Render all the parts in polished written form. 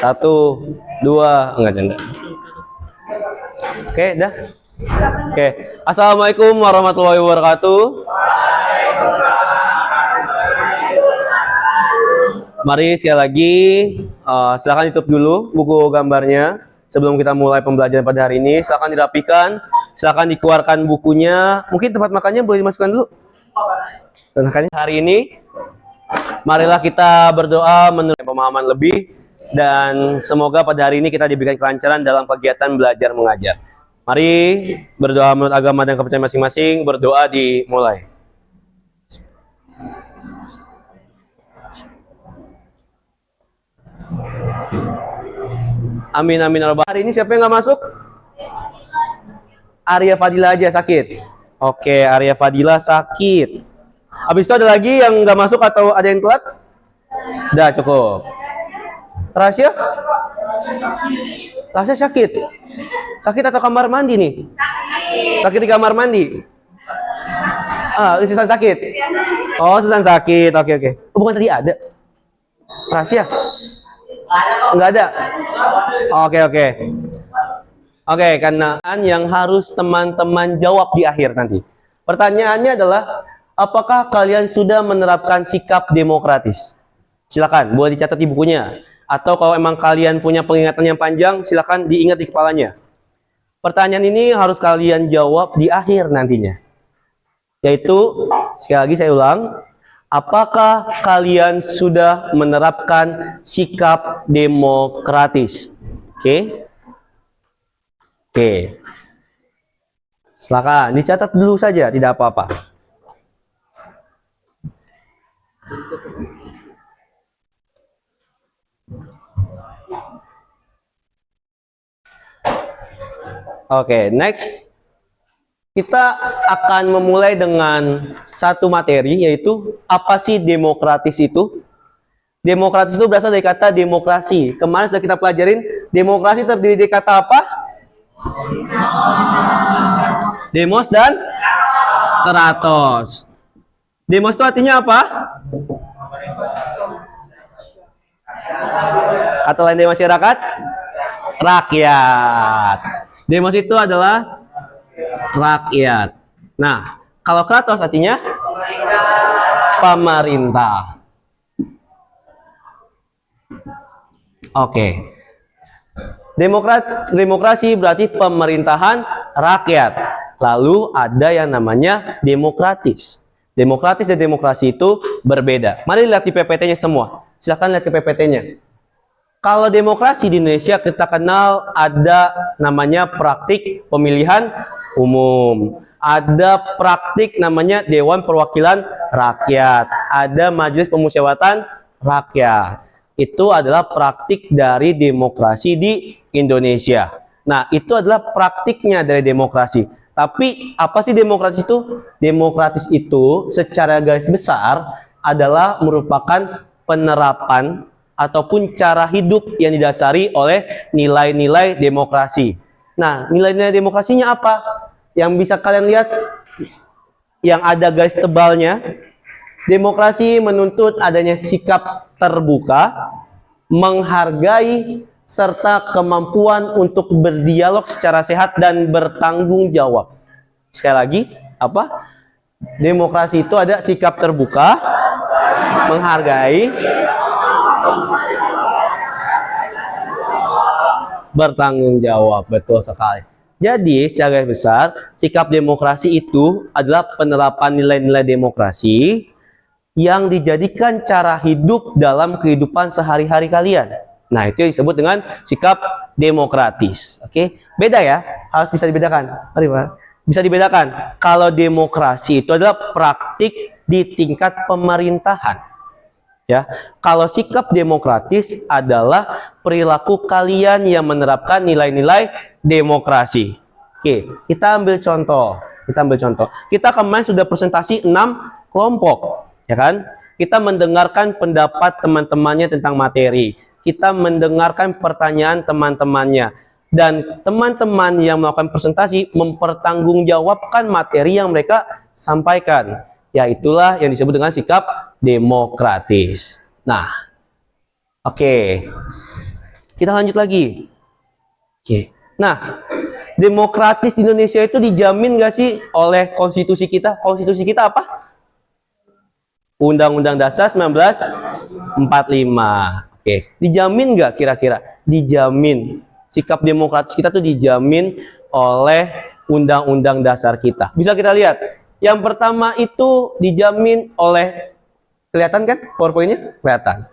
Satu, dua, enggak canda. Oke, dah. Oke. Assalamualaikum warahmatullahi wabarakatuh. Mari sekali lagi, silakan tutup dulu buku gambarnya sebelum kita mulai pembelajaran pada hari ini. Silakan dirapikan, silakan dikeluarkan bukunya. Mungkin tempat makannya boleh dimasukkan dulu. Dan hari ini, marilah kita berdoa menurut pemahaman lebih, dan semoga pada hari ini kita diberikan kelancaran dalam kegiatan belajar mengajar. Mari berdoa menurut agama dan kepercayaan masing-masing. Berdoa dimulai. Amin amin. Hari ini siapa yang nggak masuk? Arya Fadila aja sakit. Oke, Arya Fadila sakit. Habis itu ada lagi yang nggak masuk atau ada yang telat? Udah cukup. Rasya? Rasya sakit. Sakit atau kamar mandi nih? Sakit di kamar mandi. Susan sakit. Oh, Susan sakit. Oke. Oh, bukan tadi ada. Rasya? Enggak ada. Oke, karena yang harus teman-teman jawab di akhir nanti. Pertanyaannya adalah, apakah kalian sudah menerapkan sikap demokratis? Silakan, boleh dicatat di bukunya. Atau kalau emang kalian punya pengingatan yang panjang, silakan diingat di kepalanya. Pertanyaan ini harus kalian jawab di akhir nantinya. Yaitu, sekali lagi saya ulang, apakah kalian sudah menerapkan sikap demokratis? Oke. Silakan dicatat dulu saja, tidak apa-apa. Oke, next. Kita akan memulai dengan satu materi, yaitu apa sih demokratis itu? Demokratis itu berasal dari kata demokrasi. Kemarin sudah kita pelajarin, demokrasi terdiri dari kata apa? Demos dan kratos. Demos itu artinya apa? Kata lain dari masyarakat? Rakyat. Demos itu adalah rakyat. Nah, kalau kratos artinya pemerintah. Oke. Demokrasi berarti pemerintahan rakyat. Lalu ada yang namanya demokratis. Demokratis dan demokrasi itu berbeda. Mari lihat di PPT-nya semua. Silakan lihat ke PPT-nya. Kalau demokrasi di Indonesia kita kenal ada namanya praktik pemilihan umum. Ada praktik namanya Dewan Perwakilan Rakyat. Ada Majelis Pemusyawaratan Rakyat. Itu adalah praktik dari demokrasi di Indonesia. Nah, itu adalah praktiknya dari demokrasi. Tapi apa sih demokrasi itu? Demokratis itu secara garis besar adalah merupakan penerapan ataupun cara hidup yang didasari oleh nilai-nilai demokrasi. Nah, nilai-nilai demokrasinya apa? Yang bisa kalian lihat, yang ada garis tebalnya. Demokrasi menuntut adanya sikap terbuka, menghargai, serta kemampuan untuk berdialog secara sehat dan bertanggung jawab. Sekali lagi, apa? Demokrasi itu ada sikap terbuka, menghargai, bertanggung jawab. Betul sekali. Jadi secara besar sikap demokrasi itu adalah penerapan nilai-nilai demokrasi yang dijadikan cara hidup dalam kehidupan sehari-hari kalian. Nah, itu yang disebut dengan sikap demokratis. Oke, beda ya, harus bisa dibedakan. Mari Pak. Bisa dibedakan. Kalau demokrasi itu adalah praktik di tingkat pemerintahan. Ya, kalau sikap demokratis adalah perilaku kalian yang menerapkan nilai-nilai demokrasi. Oke, kita ambil contoh. Kita kemarin sudah presentasi 6 kelompok, ya kan? Kita mendengarkan pendapat teman-temannya tentang materi. Kita mendengarkan pertanyaan teman-temannya. Dan teman-teman yang melakukan presentasi mempertanggungjawabkan materi yang mereka sampaikan. Ya, itulah yang disebut dengan sikap demokratis. Nah, oke. Kita lanjut lagi. Oke. Nah, demokratis di Indonesia itu dijamin nggak sih oleh konstitusi kita? Konstitusi kita apa? Undang-Undang Dasar 1945. Oke. Dijamin nggak kira-kira? Dijamin. Sikap demokratis kita tuh dijamin oleh Undang-Undang Dasar kita. Bisa kita lihat. Yang pertama itu dijamin oleh, kelihatan kan PowerPoint-nya? Kelihatan.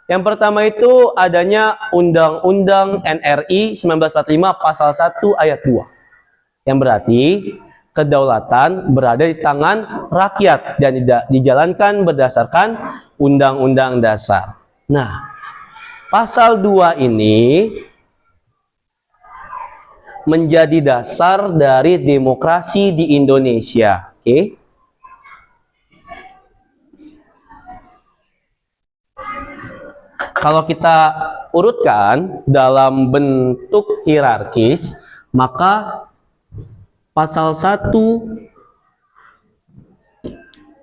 Yang pertama itu adanya Undang-Undang NRI 1945 pasal 1 ayat 2. Yang berarti kedaulatan berada di tangan rakyat dan dijalankan berdasarkan Undang-Undang Dasar. Nah, pasal 2 ini menjadi dasar dari demokrasi di Indonesia. Oke. Kalau kita urutkan dalam bentuk hierarkis, maka pasal 1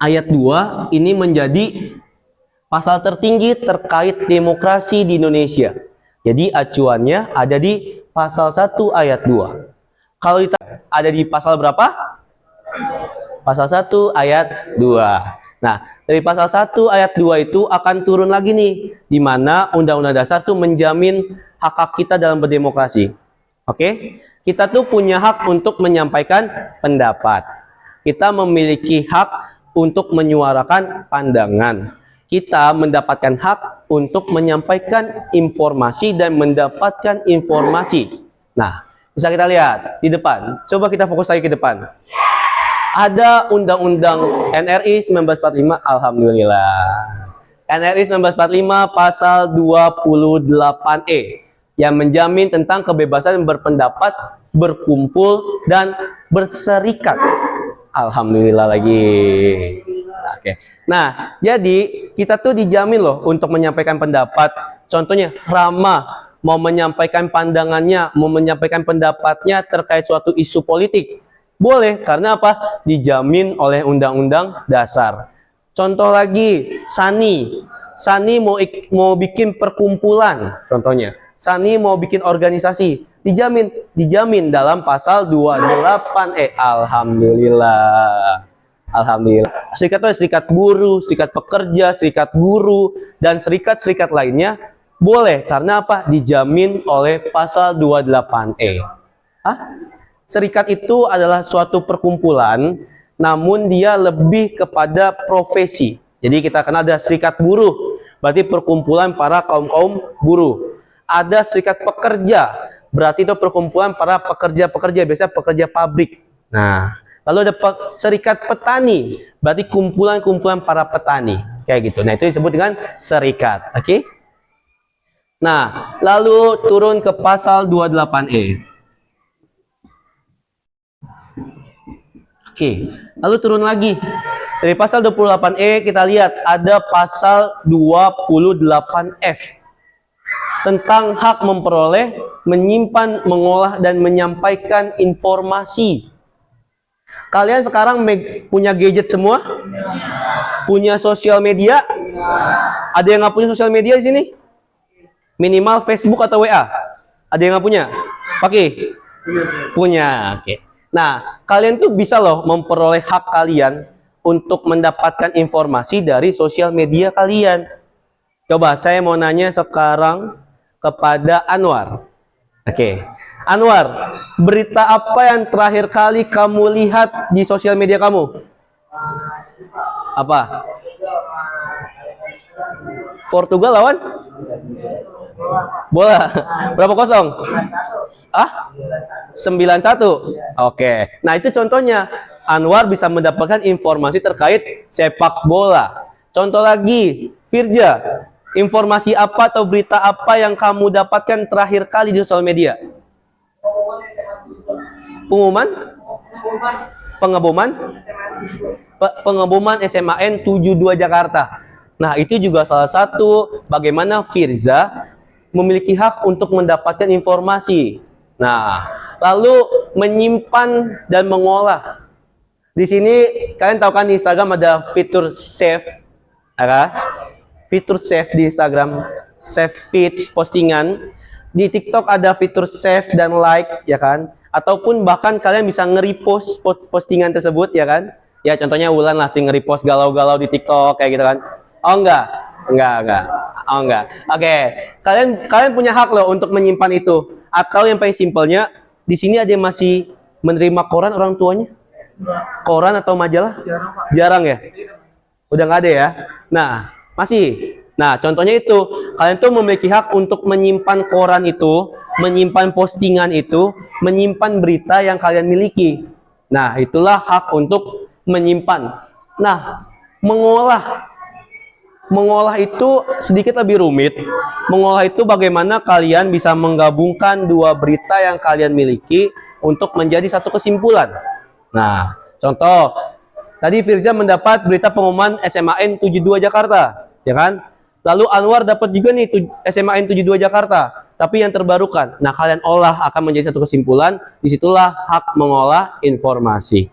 ayat 2 ini menjadi pasal tertinggi terkait demokrasi di Indonesia. Jadi acuannya ada di pasal 1 ayat 2. Kalau kita ada di pasal berapa? Pasal 1 ayat 2. Nah, dari pasal 1 ayat 2 itu akan turun lagi nih, di mana Undang-Undang Dasar tuh menjamin hak-hak kita dalam berdemokrasi. Oke? Kita tuh punya hak untuk menyampaikan pendapat. Kita memiliki hak untuk menyuarakan pandangan. Kita mendapatkan hak untuk menyampaikan informasi dan mendapatkan informasi. Nah, bisa kita lihat di depan. Coba kita fokus lagi ke depan. Ada Undang-Undang NRI 1945, alhamdulillah. NRI 1945 pasal 28E yang menjamin tentang kebebasan berpendapat, berkumpul, dan berserikat. Alhamdulillah lagi. Oke. Nah, jadi kita tuh dijamin loh untuk menyampaikan pendapat. Contohnya, Rama mau menyampaikan pandangannya, mau menyampaikan pendapatnya terkait suatu isu politik. Boleh, karena apa? Dijamin oleh Undang-Undang Dasar. Contoh lagi, Sani. Sani mau bikin perkumpulan, contohnya. Sani mau bikin organisasi. Dijamin dalam pasal 28E. Alhamdulillah. Alhamdulillah. Serikat itu serikat buruh, serikat pekerja, serikat guru, dan serikat-serikat lainnya boleh. Karena apa? Dijamin oleh pasal 28E. Hah? Serikat itu adalah suatu perkumpulan, namun dia lebih kepada profesi. Jadi kita kenal ada serikat buruh, berarti perkumpulan para kaum-kaum buruh. Ada serikat pekerja, berarti itu perkumpulan para pekerja-pekerja, biasanya pekerja pabrik. Nah, lalu ada serikat petani, berarti kumpulan-kumpulan para petani. Kayak gitu. Nah, itu disebut dengan serikat. Oke? Nah, lalu turun ke pasal 28E. Oke, lalu turun lagi. Dari pasal 28E kita lihat ada pasal 28F tentang hak memperoleh, menyimpan, mengolah, dan menyampaikan informasi. Kalian sekarang punya gadget semua? Punya sosial media? Ada yang nggak punya sosial media di sini? Minimal Facebook atau WA? Ada yang nggak punya? Pakai? Punya. Oke. Nah, kalian tuh bisa loh memperoleh hak kalian untuk mendapatkan informasi dari sosial media kalian. Coba saya mau nanya sekarang kepada Anwar. Oke. Anwar, berita apa yang terakhir kali kamu lihat di sosial media kamu? Apa? Portugal lawan? Bola. Berapa kosong? 9-1. Oke. Nah, itu contohnya. Anwar bisa mendapatkan informasi terkait sepak bola. Contoh lagi, Firja. Informasi apa atau berita apa yang kamu dapatkan terakhir kali di sosial media? Pengumuman? Pengeboman? Pengeboman SMAN 72 Jakarta. Nah, itu juga salah satu bagaimana Firza memiliki hak untuk mendapatkan informasi. Nah, lalu menyimpan dan mengolah. Di sini kalian tahu kan di Instagram ada fitur save, ya? Fitur save di Instagram, save feeds, postingan. Di TikTok ada fitur save dan like, ya kan? Ataupun bahkan kalian bisa nge-repost postingan tersebut, ya kan? Ya contohnya Wulan langsung nge-repost galau-galau di TikTok kayak gitu kan. Oh enggak. Oh enggak. Oke. Kalian punya hak loh untuk menyimpan itu. Atau yang paling simpelnya, di sini ada yang masih menerima koran orang tuanya? Koran atau majalah? Jarang ya? Udah nggak ada ya? Nah, masih. Nah, contohnya itu, kalian tuh memiliki hak untuk menyimpan koran itu, menyimpan postingan itu, menyimpan berita yang kalian miliki. Nah, itulah hak untuk menyimpan. Nah, mengolah itu sedikit lebih rumit. Mengolah itu bagaimana kalian bisa menggabungkan dua berita yang kalian miliki untuk menjadi satu kesimpulan. Nah, contoh, tadi Firza mendapat berita pengumuman SMAN 72 Jakarta, ya kan? Lalu Anwar dapat juga nih SMAN 72 Jakarta, tapi yang terbarukan. Nah, kalian olah akan menjadi satu kesimpulan, disitulah hak mengolah informasi.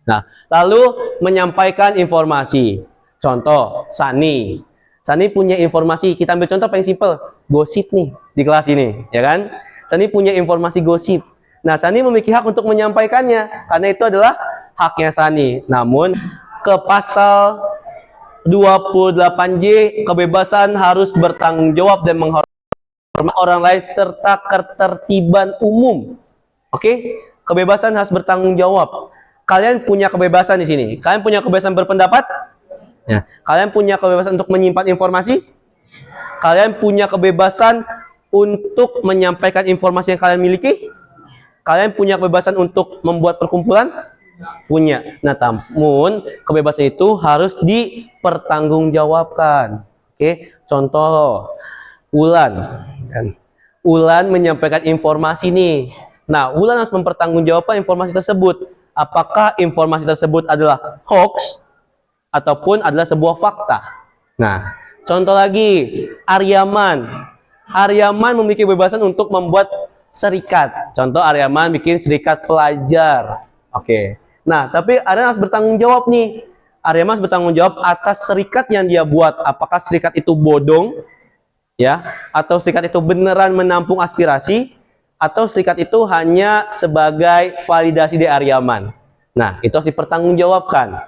Nah, lalu menyampaikan informasi. Contoh, Sani punya informasi, kita ambil contoh paling simpel, gosip nih di kelas ini, ya kan? Sani punya informasi gosip. Nah, Sani memiliki hak untuk menyampaikannya, karena itu adalah haknya Sani. Namun, ke pasal 28J, kebebasan harus bertanggung jawab dan menghormati orang lain serta ketertiban umum. Oke? Kebebasan harus bertanggung jawab. Kalian punya kebebasan di sini. Kalian punya kebebasan berpendapat? Ya. Kalian punya kebebasan untuk menyimpan informasi? Kalian punya kebebasan untuk menyampaikan informasi yang kalian miliki? Kalian punya kebebasan untuk membuat perkumpulan? Punya. Nah, namun kebebasan itu harus dipertanggungjawabkan. Oke, contoh Wulan menyampaikan informasi nih. Nah, Wulan harus mempertanggungjawabkan informasi tersebut. Apakah informasi tersebut adalah hoax ataupun adalah sebuah fakta. Nah, contoh lagi, Aryaman memiliki kebebasan untuk membuat serikat. Contoh, Aryaman bikin serikat pelajar. Oke. Nah, tapi Aryaman harus bertanggung jawab nih. Aryaman harus bertanggung jawab atas serikat yang dia buat. Apakah serikat itu bodong, ya, atau serikat itu beneran menampung aspirasi, atau serikat itu hanya sebagai validasi dari Aryaman. Nah, itu harus dipertanggungjawabkan.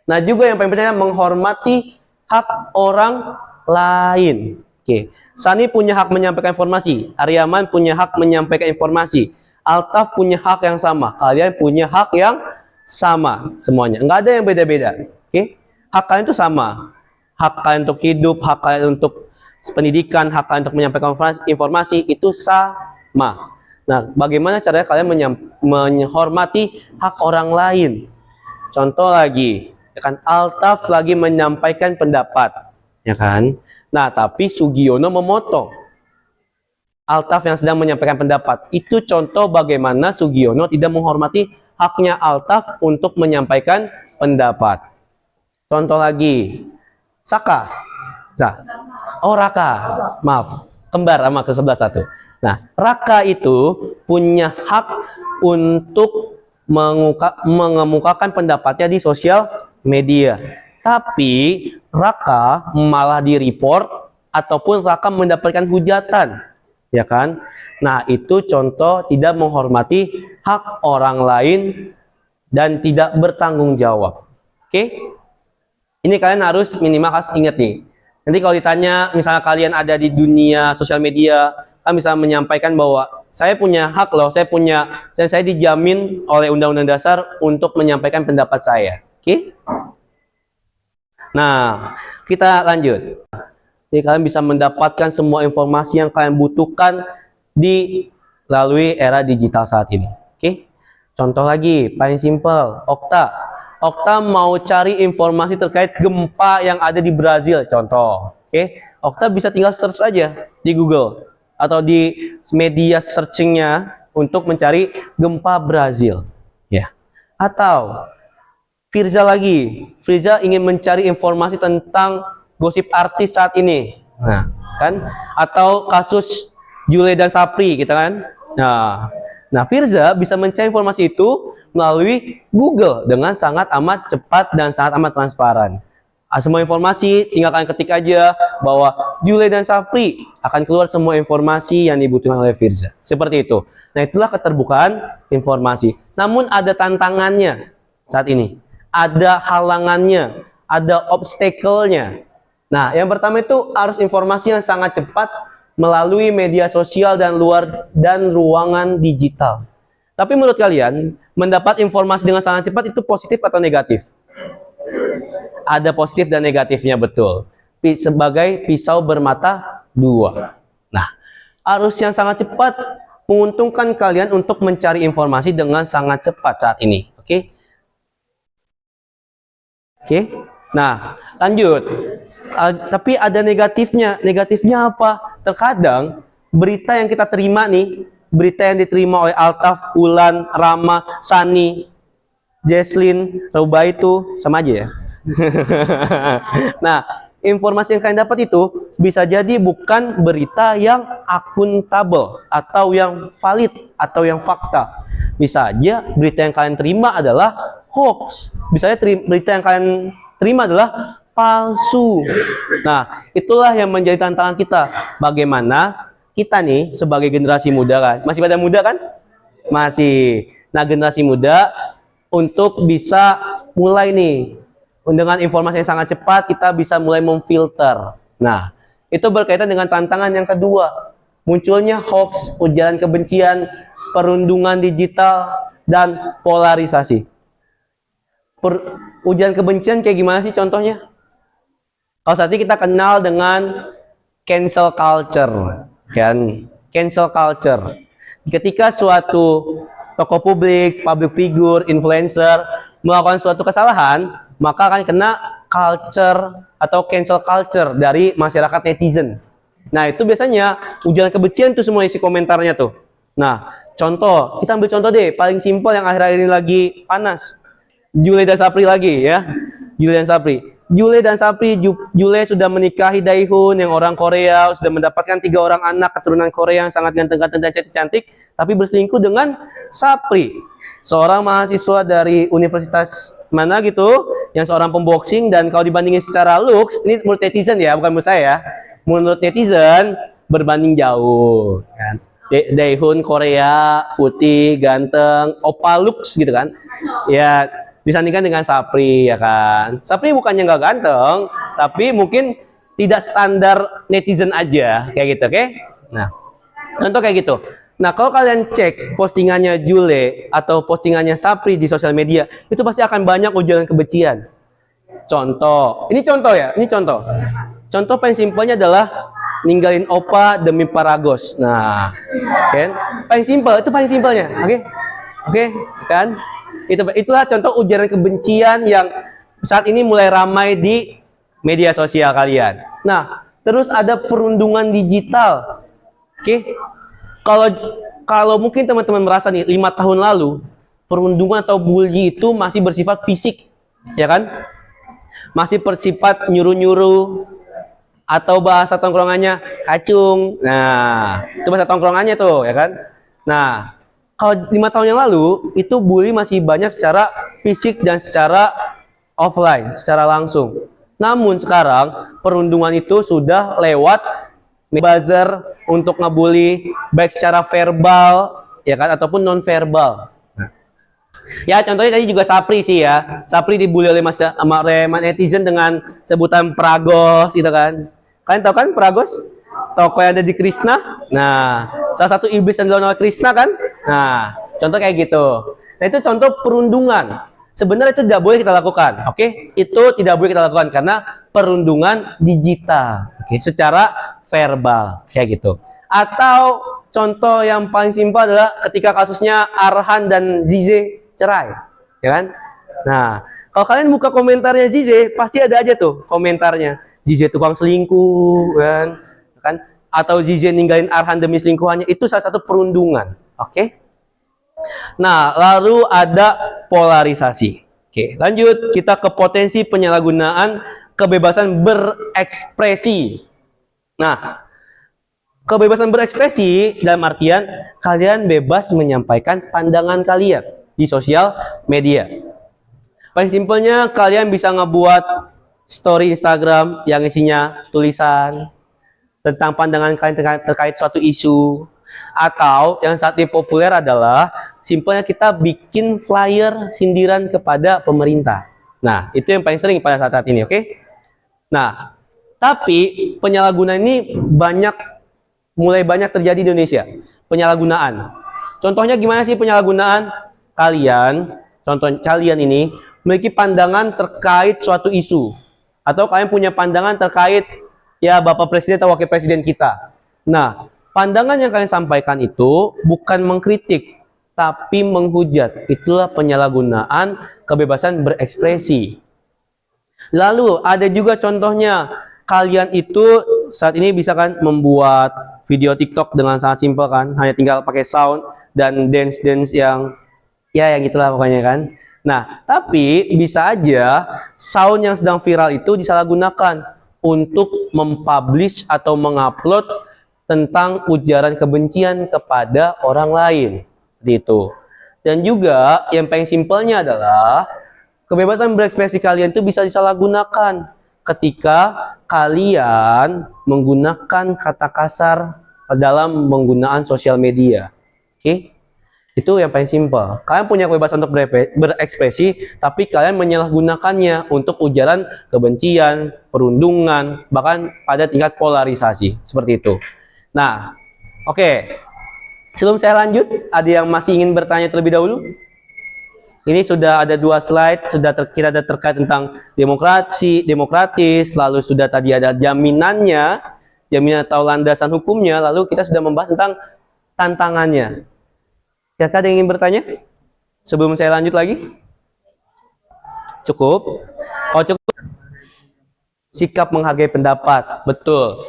Nah, juga yang paling penting menghormati hak orang lain. Oke. Sani punya hak menyampaikan informasi. Aryaman punya hak menyampaikan informasi. Altaf punya hak yang sama. Kalian punya hak yang sama semuanya. Enggak ada yang beda-beda. Oke? Hak kalian itu sama. Hak kalian untuk hidup, hak kalian untuk pendidikan, hak kalian untuk menyampaikan informasi itu sama. Nah, bagaimana caranya kalian menghormati hak orang lain? Contoh lagi, ya kan? Altaf lagi menyampaikan pendapat, ya kan? Nah, tapi Sugiono memotong. Altaf yang sedang menyampaikan pendapat. Itu contoh bagaimana Sugiono tidak menghormati haknya Altaf untuk menyampaikan pendapat. Contoh lagi, Saka. Raka. Maaf, kembar sama ke sebelah satu. Nah, Raka itu punya hak untuk mengemukakan pendapatnya di sosial media. Tapi Raka malah di-report ataupun Raka mendapatkan hujatan. Ya kan? Nah, itu contoh tidak menghormati hak orang lain dan tidak bertanggung jawab. Oke? Ini kalian harus minimal ingat nih. Nanti kalau ditanya, misalnya kalian ada di dunia sosial media, kan bisa menyampaikan bahwa saya punya hak loh, saya dijamin oleh Undang-Undang Dasar untuk menyampaikan pendapat saya. Oke? Nah, kita lanjut. Jadi kalian bisa mendapatkan semua informasi yang kalian butuhkan lalui era digital saat ini. Oke? Contoh lagi, paling simpel, Okta mau cari informasi terkait gempa yang ada di Brazil, contoh. Oke? Okta bisa tinggal search aja di Google atau di media searchingnya untuk mencari gempa Brazil. Ya. Atau Firza ingin mencari informasi tentang gosip artis saat ini, nah kan, atau kasus Jule dan Sapri, kita kan. Nah, Firza bisa mencari informasi itu melalui Google dengan sangat amat cepat dan sangat amat transparan. Semua informasi tinggal kalian ketik aja bahwa Jule dan Sapri, akan keluar semua informasi yang dibutuhkan oleh Firza. Seperti itu. Nah, itulah keterbukaan informasi. Namun ada tantangannya saat ini. Ada halangannya, ada obstacle-nya. Nah, yang pertama itu harus informasi yang sangat cepat melalui media sosial dan ruangan digital. Tapi menurut kalian, mendapat informasi dengan sangat cepat itu positif atau negatif? Ada positif dan negatifnya, betul. Sebagai pisau bermata dua. Nah, arus yang sangat cepat menguntungkan kalian untuk mencari informasi dengan sangat cepat saat ini. Oke? Oke? Nah, lanjut. Tapi ada negatifnya. Negatifnya apa? Terkadang berita yang kita terima nih, berita yang diterima oleh Altaf, Ulan, Rama, Sani, Jesslyn, Ruba itu sama aja ya. Nah, informasi yang kalian dapat itu bisa jadi bukan berita yang akuntabel atau yang valid atau yang fakta. Bisa aja berita yang kalian terima adalah hoax. Bisa aja berita yang kalian terima adalah palsu. Nah, itulah yang menjadi tantangan kita. Bagaimana kita nih sebagai generasi muda kan, masih pada muda kan? Masih. Nah, generasi muda untuk bisa mulai nih dengan informasi yang sangat cepat, kita bisa mulai memfilter. Nah, itu berkaitan dengan tantangan yang kedua, munculnya hoax, ujaran kebencian, perundungan digital, dan polarisasi. Ujaran kebencian kayak gimana sih contohnya? Kalau saat ini kita kenal dengan cancel culture, kan? Cancel culture. Ketika suatu tokoh publik, public figure, influencer melakukan suatu kesalahan, maka akan kena culture atau cancel culture dari masyarakat netizen. Nah, itu biasanya ujaran kebencian tuh semua isi komentarnya tuh. Nah, contoh, kita ambil contoh deh, paling simpel yang akhir-akhir ini lagi panas. Jule dan Sapri lagi ya. Jule dan Sapri. Jule sudah menikahi Daehun yang orang Korea, sudah mendapatkan 3 orang anak keturunan Korea yang sangat ganteng-ganteng dan cantik-cantik, tapi berselingkuh dengan Sapri, seorang mahasiswa dari universitas mana gitu, yang seorang pemboxing. Dan kalau dibandingin secara looks, ini menurut netizen ya, bukan menurut saya ya, menurut netizen berbanding jauh kan. Daehun Korea, putih, ganteng, opa looks gitu kan ya, disandingkan dengan Sapri ya kan. Sapri bukannya nggak ganteng, tapi mungkin tidak standar netizen aja kayak gitu, oke? Nah, contoh kayak gitu. Nah, kalau kalian cek postingannya Jule atau postingannya Sapri di sosial media, itu pasti akan banyak ujaran kebencian. Contoh, ini contoh ya, ini contoh. Contoh paling simpelnya adalah ninggalin opa demi Paragos. Nah, kan? Paling simpel, itu paling simpelnya, oke? Oke, kan? Itulah contoh ujaran kebencian yang saat ini mulai ramai di media sosial kalian. Nah, terus ada perundungan digital. Oke. Kalau mungkin teman-teman merasa nih 5 tahun lalu perundungan atau bully itu masih bersifat fisik, ya kan? Masih bersifat nyuruh-nyuruh atau bahasa tongkrongannya kacung. Nah, itu bahasa tongkrongannya tuh, ya kan? Nah, kalau 5 tahun yang lalu itu bully masih banyak secara fisik dan secara offline, secara langsung. Namun sekarang perundungan itu sudah lewat buzzer untuk ngebully baik secara verbal ya kan ataupun non verbal. Nah, ya contohnya tadi juga Sapri sih ya. Sapri dibully oleh netizen dengan sebutan Pragos gitu kan. Kalian tahu kan Pragos? Tokoh yang ada di Krishna. Nah, salah satu iblis yang dilawan oleh Krishna kan? Nah, contoh kayak gitu. Nah, itu contoh perundungan. Sebenarnya itu tidak boleh kita lakukan, oke? Itu tidak boleh kita lakukan karena perundungan digital, oke? Secara verbal, kayak gitu. Atau contoh yang paling simpel adalah ketika kasusnya Arhan dan Zize cerai, ya kan? Nah, kalau kalian buka komentarnya Zize, pasti ada aja tuh komentarnya. Zize tukang selingkuh, kan? Atau Zize ninggalin Arhan demi selingkuhannya, itu salah satu perundungan, oke? Nah, lalu ada polarisasi. Oke, lanjut kita ke potensi penyalahgunaan kebebasan berekspresi. Nah, kebebasan berekspresi dalam artian kalian bebas menyampaikan pandangan kalian di sosial media. Paling simpelnya kalian bisa ngebuat story Instagram yang isinya tulisan tentang pandangan kalian terkait suatu isu, atau yang saat ini populer adalah simpelnya kita bikin flyer sindiran kepada pemerintah. Nah, itu yang paling sering pada saat ini, oke? Nah, tapi penyalahgunaan ini mulai banyak terjadi di Indonesia. Penyalahgunaan. Contohnya gimana sih penyalahgunaan? Contoh kalian ini memiliki pandangan terkait suatu isu, atau kalian punya pandangan terkait ya Bapak Presiden atau Wakil Presiden kita. Nah, pandangan yang kalian sampaikan itu bukan mengkritik, tapi menghujat. Itulah penyalahgunaan kebebasan berekspresi. Lalu ada juga contohnya, kalian itu saat ini bisa kan membuat video TikTok dengan sangat simpel kan, hanya tinggal pakai sound dan dance yang yang gitulah pokoknya kan. Nah, tapi bisa aja sound yang sedang viral itu disalahgunakan untuk mempublish atau mengupload tentang ujaran kebencian kepada orang lain, gitu. Dan juga yang paling simpelnya adalah kebebasan berekspresi kalian itu bisa disalahgunakan ketika kalian menggunakan kata kasar dalam penggunaan sosial media. Oke? Itu yang paling simpel. Kalian punya kebebasan untuk berekspresi, tapi kalian menyalahgunakannya untuk ujaran kebencian, perundungan, bahkan pada tingkat polarisasi. Seperti itu. Nah, oke. Sebelum saya lanjut, ada yang masih ingin bertanya terlebih dahulu? Ini sudah ada 2 slide, kita ada terkait tentang demokratis, lalu sudah tadi ada jaminan atau landasan hukumnya, lalu kita sudah membahas tentang tantangannya. Kira-kira ada yang ingin bertanya? Sebelum saya lanjut lagi? Cukup? Oh, cukup. Sikap menghargai pendapat, betul.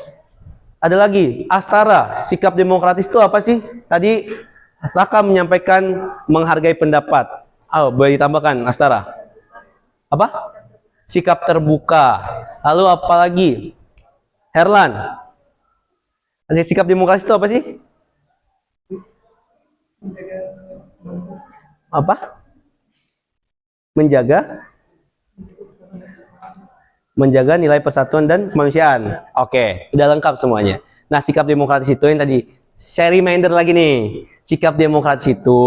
Ada lagi, Astara, sikap demokratis itu apa sih? Tadi Astaka menyampaikan menghargai pendapat. Oh, boleh ditambahkan, Astara? Apa? Sikap terbuka. Lalu apa lagi? Herlan, sikap demokratis itu apa sih? Apa? Menjaga nilai persatuan dan kemanusiaan. Oke, udah lengkap semuanya. Nah, sikap demokratis itu yang tadi saya reminder lagi nih. Sikap demokratis itu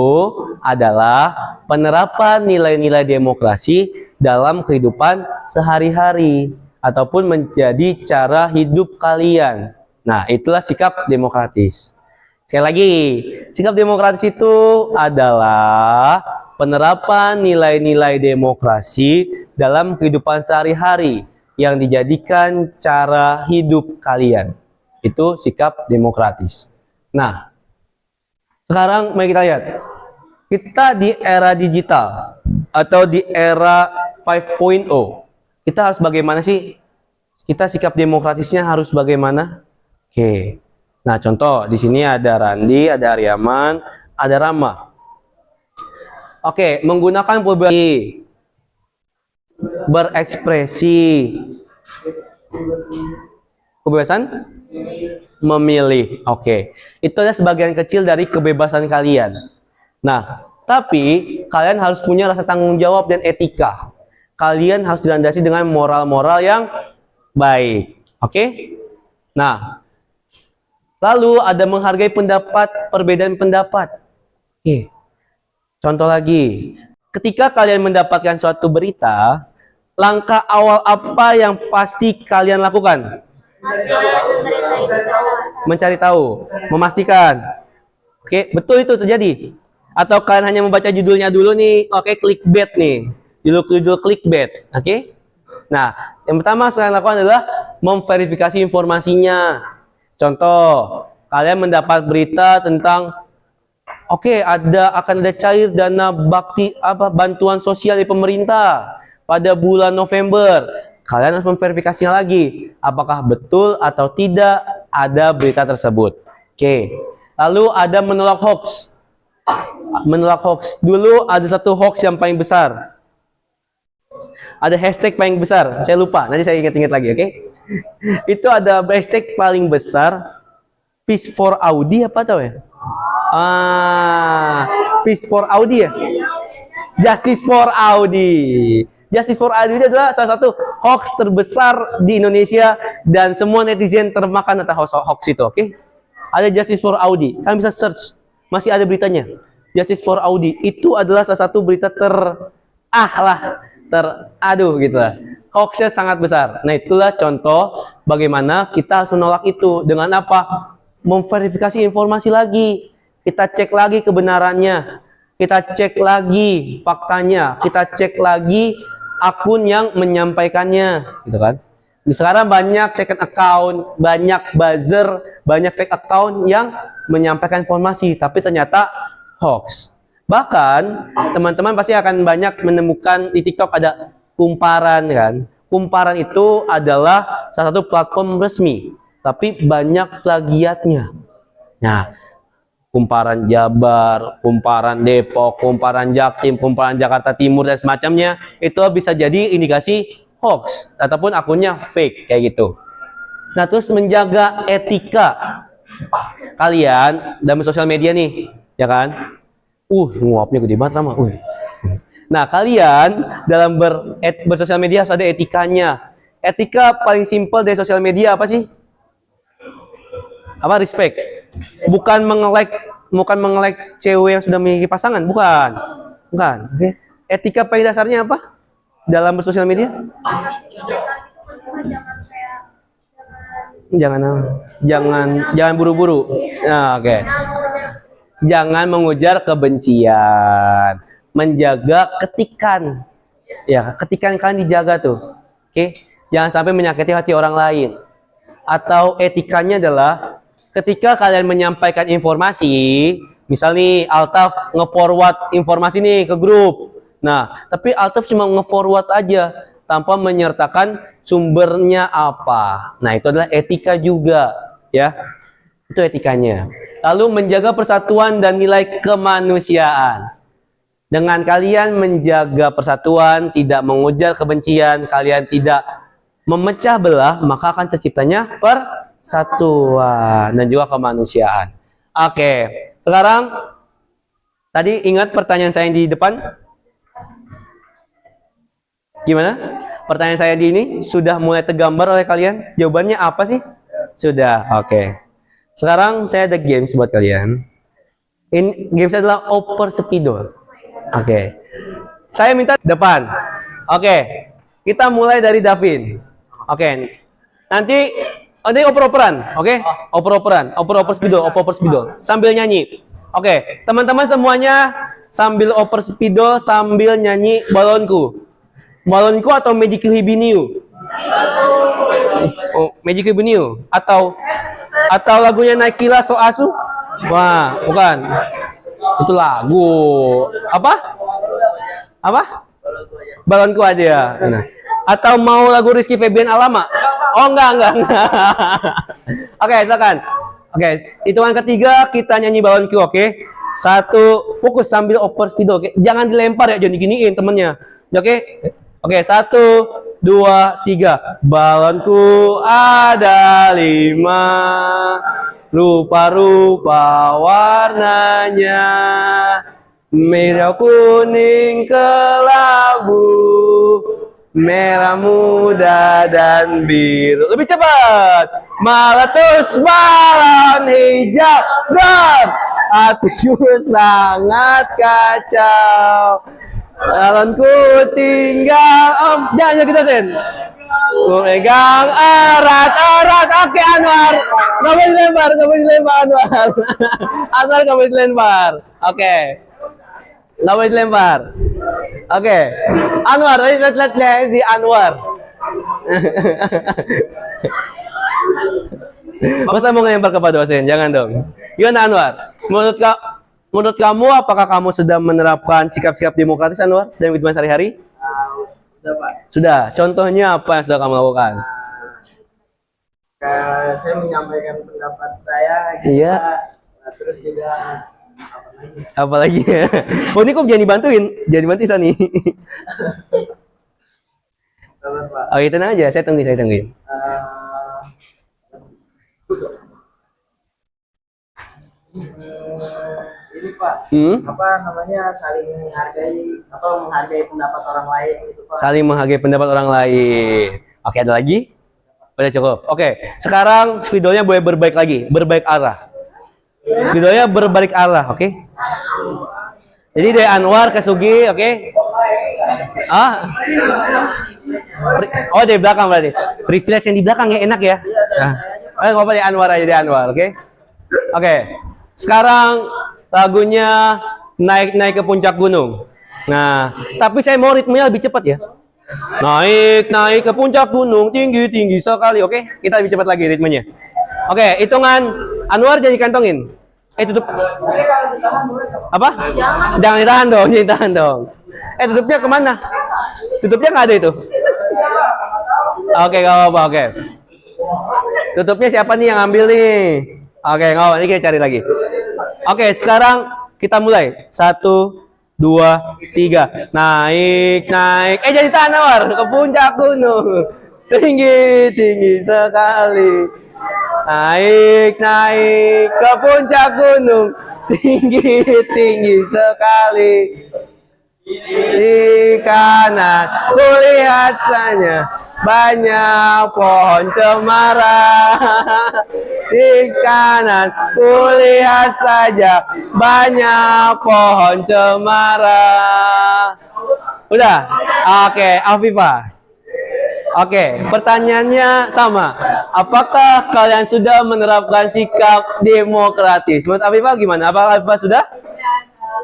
adalah penerapan nilai-nilai demokrasi dalam kehidupan sehari-hari ataupun menjadi cara hidup kalian. Nah, itulah sikap demokratis. Sekali lagi, sikap demokratis itu adalah penerapan nilai-nilai demokrasi dalam kehidupan sehari-hari yang dijadikan cara hidup kalian. Itu sikap demokratis. Nah, sekarang mari kita lihat. Kita di era digital atau di era 5.0. Kita harus bagaimana sih? Kita sikap demokratisnya harus bagaimana? Oke. Nah, contoh di sini ada Randi, ada Aryaman, ada Rama. Oke, menggunakan berekspresi. Kebebasan memilih. Oke. Itu adalah sebagian kecil dari kebebasan kalian. Nah, tapi kalian harus punya rasa tanggung jawab dan etika. Kalian harus dilandasi dengan moral-moral yang baik. Oke? Nah, lalu ada menghargai perbedaan pendapat. Oke. Contoh lagi, ketika kalian mendapatkan suatu berita, langkah awal apa yang pasti kalian lakukan? Mencari tahu, memastikan. Oke, betul itu terjadi. Atau kalian hanya membaca judulnya dulu nih, oke, clickbait nih. Judul clickbait, oke? Nah, yang pertama kalian lakukan adalah memverifikasi informasinya. Contoh, kalian mendapat berita tentang akan ada cair dana bantuan sosial dari pemerintah pada bulan November. Kalian harus memverifikasinya lagi, apakah betul atau tidak ada berita tersebut. Oke. Lalu ada menolak hoax. Menolak hoax. Dulu ada satu hoax yang paling besar. Ada hashtag paling besar. Saya lupa, nanti saya ingat-ingat lagi, oke? Itu ada hashtag paling besar, Peace for Audi apa tau ya? Peace for Audi ya? Justice for Audi. Justice for Adu itu adalah salah satu hoax terbesar di Indonesia dan semua netizen termakan atas hoax itu, oke? Ada Justice for Audi, kalian bisa search, masih ada beritanya. Justice for Audi itu adalah salah satu berita teradu gitu lah. Hoaxnya sangat besar. Nah, itulah contoh bagaimana kita harus menolak itu dengan apa? Memverifikasi informasi lagi. Kita cek lagi kebenarannya. Kita cek lagi faktanya. Kita cek lagi akun yang menyampaikannya, gitu kan? Sekarang banyak second account, banyak buzzer, banyak fake account yang menyampaikan informasi, tapi ternyata hoax. Bahkan teman-teman pasti akan banyak menemukan di TikTok ada Kumparan kan. Kumparan itu adalah salah satu platform resmi, tapi banyak plagiatnya. Nah, Kumparan Jabar, Kumparan Depok, Kumparan Jaktim, Kumparan Jakarta Timur dan semacamnya itu bisa jadi indikasi hoax ataupun akunnya fake kayak gitu. Nah, terus menjaga etika kalian dalam sosial media nih, ya kan? Nguapnya gede banget Rama. Nah, kalian dalam bersosial media harus ada etikanya. Etika paling simpel dari sosial media apa sih? Apa? Respect. Bukan mengelek cewek yang sudah memiliki pasangan, bukan. Oke. Etika paling dasarnya apa? Dalam bersosial media? Jangan buru-buru. Nah, oke. Jangan mengujar kebencian, menjaga ketikan. Ya, ketikan kalian dijaga tuh. Oke? Jangan sampai menyakiti hati orang lain. Atau etikanya adalah ketika kalian menyampaikan informasi, misal nih Altaf nge-forward informasi nih ke grup. Nah, tapi Altaf cuma nge-forward aja tanpa menyertakan sumbernya apa. Nah, itu adalah etika juga, ya. Itu etikanya. Lalu menjaga persatuan dan nilai kemanusiaan. Dengan kalian menjaga persatuan, tidak mengujar kebencian, kalian tidak memecah belah, maka akan terciptanya persatuan dan juga kemanusiaan. Oke, sekarang tadi ingat pertanyaan saya yang di depan? Gimana? Pertanyaan saya di ini sudah mulai tergambar oleh kalian? Jawabannya apa sih? Sudah, oke. Sekarang saya ada games buat kalian. Ini games adalah oper spidol. Oke. Saya minta depan. Oke. Kita mulai dari Davin. Oke. Nanti oper-operan, oke? Oper spidol, sambil nyanyi. Oke, teman-teman semuanya sambil oper spidol sambil nyanyi balonku. Balonku atau Magic Hibiniu? Oh, Magic Hibiniu atau lagunya Naikila So Asu? Wah, bukan. Itu lagu apa? Balonku aja. Nah. Atau mau lagu Rizky Febian Alama? Oh, enggak. Oke, silakan. Oke, hitungan ketiga kita nyanyi balonku, oke? Satu, fokus sambil oper spidol, oke? Jangan dilempar ya, jangan diginiin temennya. Oke? Oke, 1, 2, 3. Balonku ada 5, rupa-rupa warnanya, merah, kuning, kelabu, merah muda dan biru. Lebih cepat. Meletus balon hijau, drum. Aku sangat kacau. Balonku tinggal jangan kita sen. Ku pegang erat. Oke, Anwar. Gak boleh dilempar Anwar. Anwar gak boleh dilempar. Oke. Gak boleh dilempar. Oke. Anwar, lihat di Anwar. Masa mau ngelempar kepada dosen? Jangan dong. Gimana Anwar? Menurut kamu, apakah kamu sudah menerapkan sikap-sikap demokratis Anwar dalam kehidupan sehari-hari? Sudah, Pak. Sudah. Contohnya apa yang sudah kamu lakukan? Saya menyampaikan pendapat saya. Iya. Terus juga apa lagi? Oh, ini kok jangan dibantuin? Jangan dibantu Sani. Pak. Oh, itu aja. Saya tungguin. Ini Pak, Hmm? apa namanya saling menghargai atau menghargai pendapat orang lain gitu Pak. Saling menghargai pendapat orang lain. Oke, ada lagi? Udah cukup. Oke, sekarang spidolnya boleh berbaik lagi, berbaik arah. Spidolnya berbalik arah, oke? Jadi dari Anwar ke Sugi, oke? Ah, oh dari belakang berarti. Privilege yang di belakang ya enak ya. Nah, nggak apa-apa di Anwar aja di Anwar, oke? Oke, sekarang lagunya naik ke puncak gunung. Nah, tapi saya mau ritmenya lebih cepat ya. Naik ke puncak gunung tinggi sekali, oke? Kita lebih cepat lagi ritmenya. Oke, hitungan Anwar jadi kantongin. Tutup. Apa? Jangan ditahan dong, jangan ditahan dong. Tutupnya kemana? Tutupnya nggak ada itu. Oke, nggak apa-apa, oke. Tutupnya siapa nih yang ambil nih? Oke, nggak apa-apa, ini kita cari lagi. Oke, sekarang kita mulai. 1, 2, 3. Naik. Jadi tahan Anwar ke puncak gunung. Tinggi sekali. Naik ke puncak gunung. Tinggi sekali. Di kanan kulihat saja banyak pohon cemara. Di kanan kulihat saja banyak pohon cemara. Udah? Oke, Afifah. Oke, pertanyaannya sama. Apakah kalian sudah menerapkan sikap demokratis? Menurut Afifah gimana? Apakah Afifah sudah?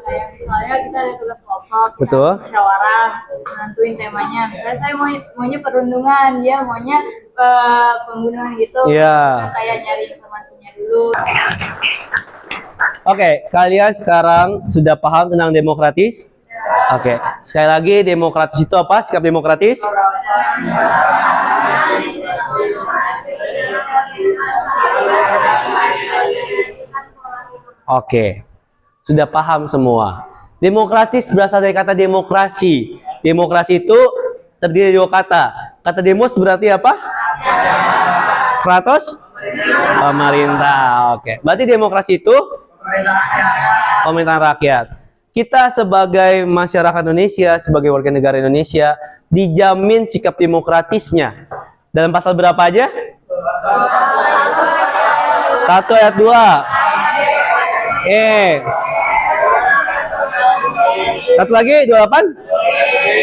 Kayak misalnya kita ada tugas kelompok, Betul. musyawarah, nentuin temanya. Misalnya saya maunya perundungan, dia maunya pembunuhan gitu. Iya. Kita kayak nyari informasinya dulu. Oke, kalian sekarang sudah paham tentang demokratis? Oke, sekali lagi demokratis itu apa? Sikap demokratis? Oke, sudah paham semua. Demokratis berasal dari kata demokrasi. Demokrasi itu terdiri dari dua kata. Kata demos berarti apa? Kratos? Pemerintah. Oke, berarti demokrasi itu pemerintahan rakyat. Kita sebagai masyarakat Indonesia, sebagai warga negara Indonesia, dijamin sikap demokratisnya. Dalam pasal berapa aja? 1 ayat 2. Satu lagi 28?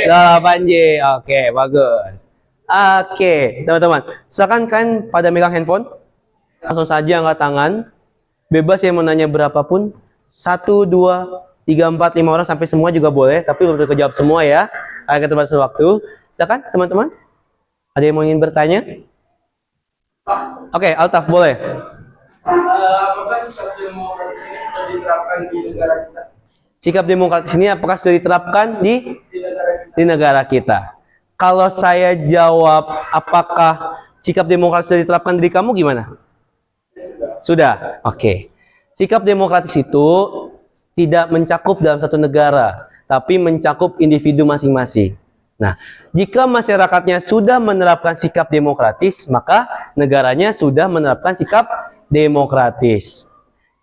28J. Oke, bagus. Oke, teman-teman. Silakan kalian pada megang handphone. Langsung saja angkat tangan. Bebas yang mau nanya berapapun. 1, 2, 3, 4, 5 orang sampai semua juga boleh, tapi belum tentu jawab semua ya. Agar keterbatasan waktu. Silakan teman-teman. Ada yang mau ingin bertanya? Oke, Altaf boleh. Apakah sikap demokratis ini sudah diterapkan di negara kita? Sikap demokratis ini apakah sudah diterapkan di negara kita? Kalau saya jawab apakah sikap demokratis sudah diterapkan di kamu gimana? Sudah. Oke. Sikap demokratis itu tidak mencakup dalam satu negara, tapi mencakup individu masing-masing. Nah, jika masyarakatnya sudah menerapkan sikap demokratis, maka negaranya sudah menerapkan sikap demokratis.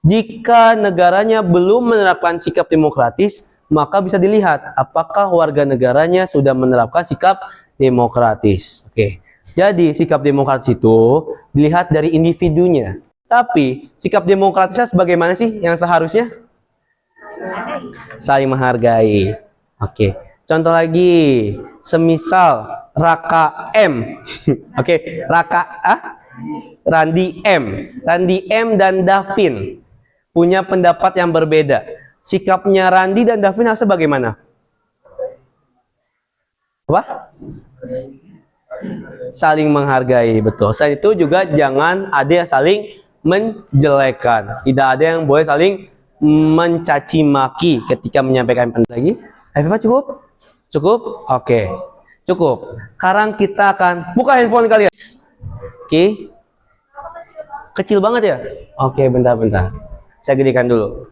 Jika negaranya belum menerapkan sikap demokratis, maka bisa dilihat apakah warga negaranya sudah menerapkan sikap demokratis. Oke. Jadi, sikap demokratis itu dilihat dari individunya. Tapi, sikap demokratisnya bagaimana sih yang seharusnya? Saling menghargai. Oke. Contoh lagi, semisal Raka M. Oke, Randi M dan Davin punya pendapat yang berbeda. Sikapnya Randi dan Davin harusnya bagaimana? Apa? Saling menghargai, betul. Selain itu juga jangan ada yang saling menjelekan. Tidak ada yang boleh saling mencaci maki ketika menyampaikan pendapat. Lagi, Afifah cukup? Cukup? Oke. Cukup. Sekarang kita akan buka handphone kalian. Oke. Kecil banget ya? Oke, bentar. Saya gedekan dulu.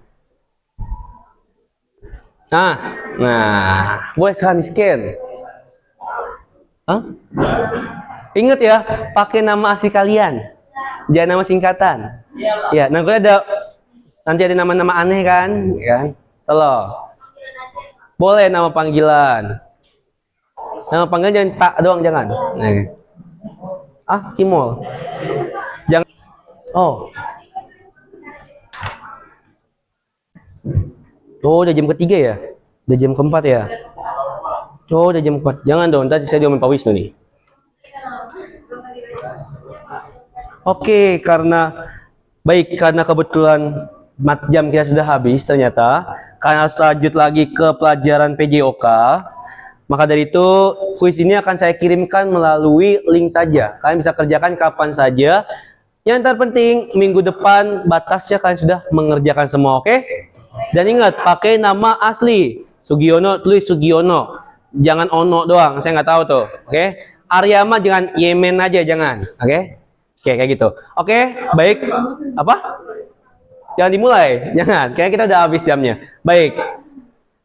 Nah, boleh sekarang di-scan. Hah? Ingat ya, pakai nama asli kalian. Jangan nama singkatan. Ya, nanti ada Nanti ada nama-nama aneh kan? Ya. Tolong. Boleh nama panggilan. Nama panggilan jangan Pak doang, jangan. Nih. Ah, Cimol. Jangan. Oh. Oh, udah jam ketiga ya? Udah jam keempat ya? Oh, udah jam 4. Jangan dong, tadi saya diomelin Pak Wisnu nih. Oke, karena kebetulan jam kita sudah habis ternyata, karena harus lanjut lagi ke pelajaran PJOK, maka dari itu kuis ini akan saya kirimkan melalui link saja. Kalian bisa kerjakan kapan saja. Yang terpenting minggu depan batasnya kalian sudah mengerjakan semua, oke? Dan ingat, pakai nama asli. Sugiono, tulis Sugiono. Jangan Ono doang, saya nggak tahu tuh, oke? Aryama jangan Yemen aja, jangan, oke? Oke, kayak gitu. Oke, baik. Apa? Jangan dimulai, jangan. Kayaknya kita udah habis jamnya. Baik.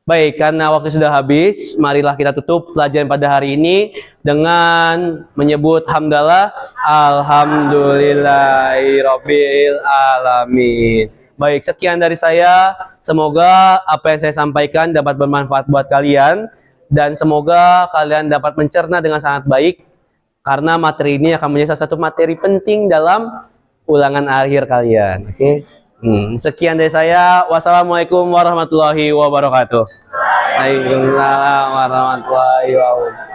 Baik, karena waktu sudah habis, marilah kita tutup pelajaran pada hari ini dengan menyebut hamdalah, alhamdulillahirabbil alamin. Baik, sekian dari saya. Semoga apa yang saya sampaikan dapat bermanfaat buat kalian dan semoga kalian dapat mencerna dengan sangat baik karena materi ini akan menjadi salah satu materi penting dalam ulangan akhir kalian. Oke. Sekian dari saya. Wassalamualaikum warahmatullahi wabarakatuh. Waalaikumsalam warahmatullahi wabarakatuh.